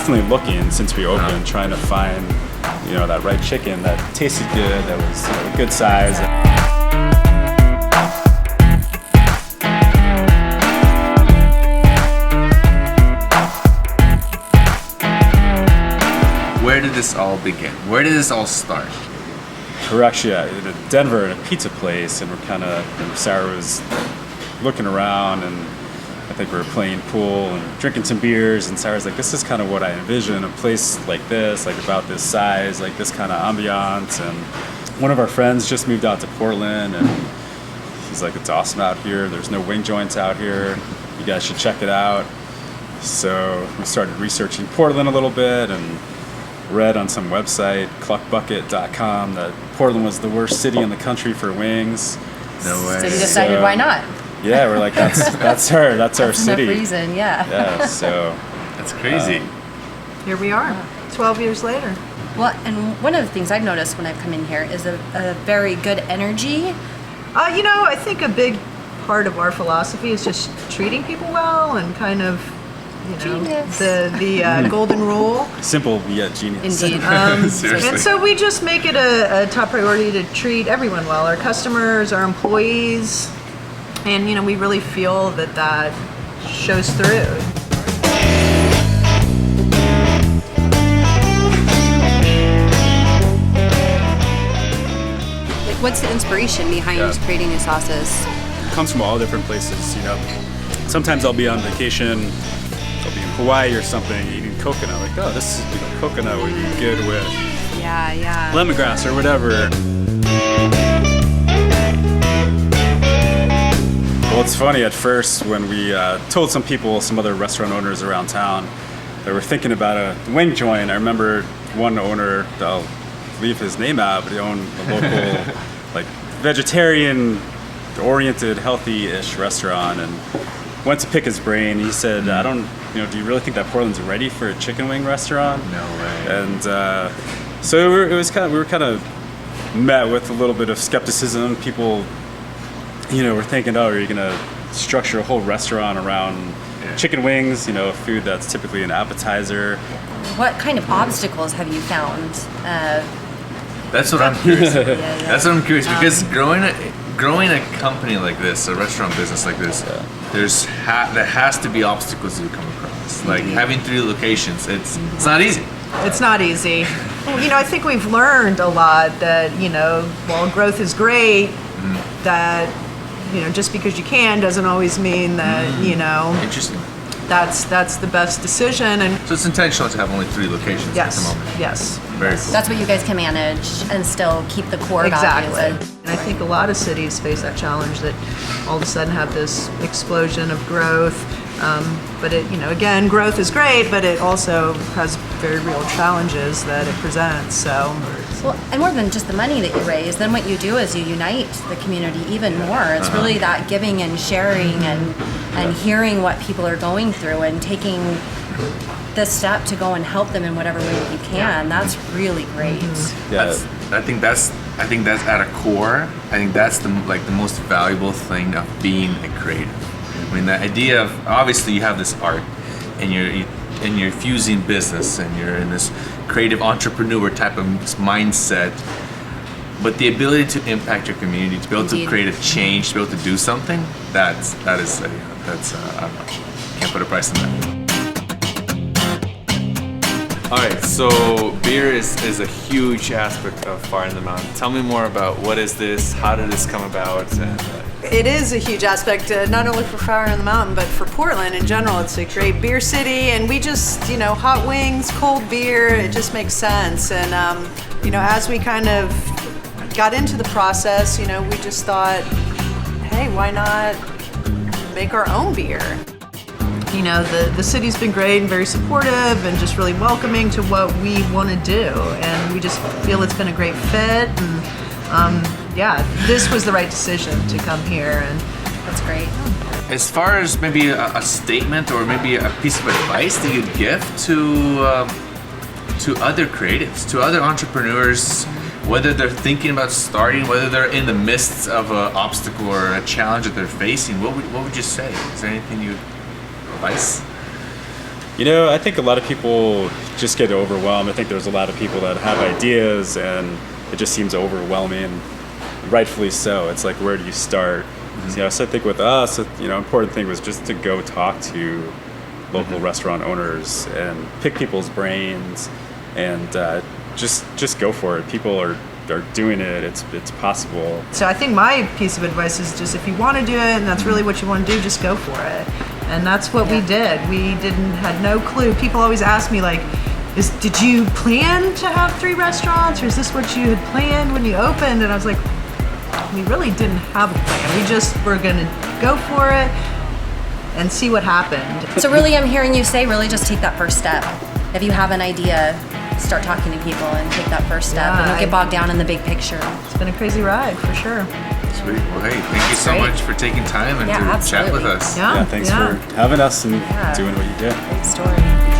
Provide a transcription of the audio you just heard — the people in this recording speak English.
definitely looking since we opened, trying to find, that right chicken that tasted good, that was a good size. Where did this all begin? Where did this all start? We're actually in Denver in a pizza place, and Sarah was looking around, and I think we were playing pool and drinking some beers, and Sarah's like, this is kind of what I envision, a place like this, like about this size, like this kind of ambiance. And one of our friends just moved out to Portland, and he's like, it's awesome out here. There's no wing joints out here. You guys should check it out. So we started researching Portland a little bit and read on some website, cluckbucket.com, that Portland was the worst city in the country for wings. No way. So you decided, why not? Yeah, we're like, that's our city. Enough reason, yeah. Yeah, so That's crazy. Here we are, 12 years later. Well, and one of the things I've noticed when I've come in here is a very good energy. I think a big part of our philosophy is just treating people well and kind of, Genius. the golden rule. simple yet genius. Indeed. Seriously. And so we just make it a top priority to treat everyone well, our customers, our employees, and we really feel that shows through. Like, what's the inspiration behind creating these sauces? Comes from all different places, Sometimes I'll be on vacation, I'll be in Hawaii or something, eating coconut, like, oh, this is, coconut would be good with Yeah. lemongrass or whatever. Well, it's funny, at first when we told some other restaurant owners around town that were thinking about a wing joint. I remember one owner, I'll leave his name out, but he owned a local like vegetarian-oriented, healthy-ish restaurant, and went to pick his brain. He said, I don't, do you really think that Portland's ready for a chicken wing restaurant? No way. And so we were kind of met with a little bit of skepticism. People, were thinking, oh, are you gonna structure a whole restaurant around chicken wings? Food that's typically an appetizer. What kind of obstacles have you found? That's what I'm curious about. Yeah. That's what I'm curious, because growing a company like this, a restaurant business like this, there has to be obstacles that you come across. Like having 3 locations, it's not easy. It's not easy. I think we've learned a lot that, while growth is great, that, just because you can doesn't always mean that, Interesting. that's the best decision. And So it's intentional to have only 3 locations at the moment. Yes. Very cool. That's what you guys can manage and still keep the core Exactly. values. And I think a lot of cities face that challenge, that all of a sudden have this explosion of growth. But again, growth is great, but it also has very real challenges that it presents. So, Well, and more than just the money that you raise, then what you do is you unite the community even more. It's really that giving and sharing and hearing what people are going through and taking the step to go and help them in whatever way that you can. That's really great. Yeah. I think that's at a core. I think that's the most valuable thing of being a creative. I mean, the idea of, obviously you have this art, and you're fusing business, and you're in this creative entrepreneur type of mindset. But the ability to impact your community, to be able to Indeed. create a change, to be able to do something, I don't know, can't put a price on that. All right, so beer is a huge aspect of Fire in the Mountain. Tell me more about what is this, how did this come about, and it is a huge aspect, not only for Fire in the Mountain, but for Portland in general. It's a great beer city, and we just, hot wings, cold beer, it just makes sense. And, as we kind of got into the process, we just thought, hey, why not make our own beer? The city's been great and very supportive and just really welcoming to what we want to do. And we just feel it's been a great fit. And this was the right decision to come here. And That's great. As far as maybe a statement or maybe a piece of advice that you'd give to other creatives, to other entrepreneurs, whether they're thinking about starting, whether they're in the midst of an obstacle or a challenge that they're facing, what would you say? Is there anything you advice? I think a lot of people just get overwhelmed. I think there's a lot of people that have ideas and it just seems overwhelming, rightfully so. It's like, where do you start? So I think with us, important thing was just to go talk to local restaurant owners and pick people's brains and just go for it. People are doing it. It's possible. So I think my piece of advice is just if you want to do it and that's really what you want to do, just go for it. And that's what we did. We had no clue. People always ask me like, did you plan to have 3 restaurants or is this what you had planned when you opened? And I was like, we really didn't have a plan. We just were going to go for it and see what happened. So really, I'm hearing you say, really just take that first step. If you have an idea, start talking to people and take that first step. Yeah, And don't get bogged down in the big picture. It's been a crazy ride for sure. Sweet. Well, hey, thank you so Great. much for taking time and Yeah, to chat with absolutely. us. Yeah, thanks for having us and doing what you do. Great story.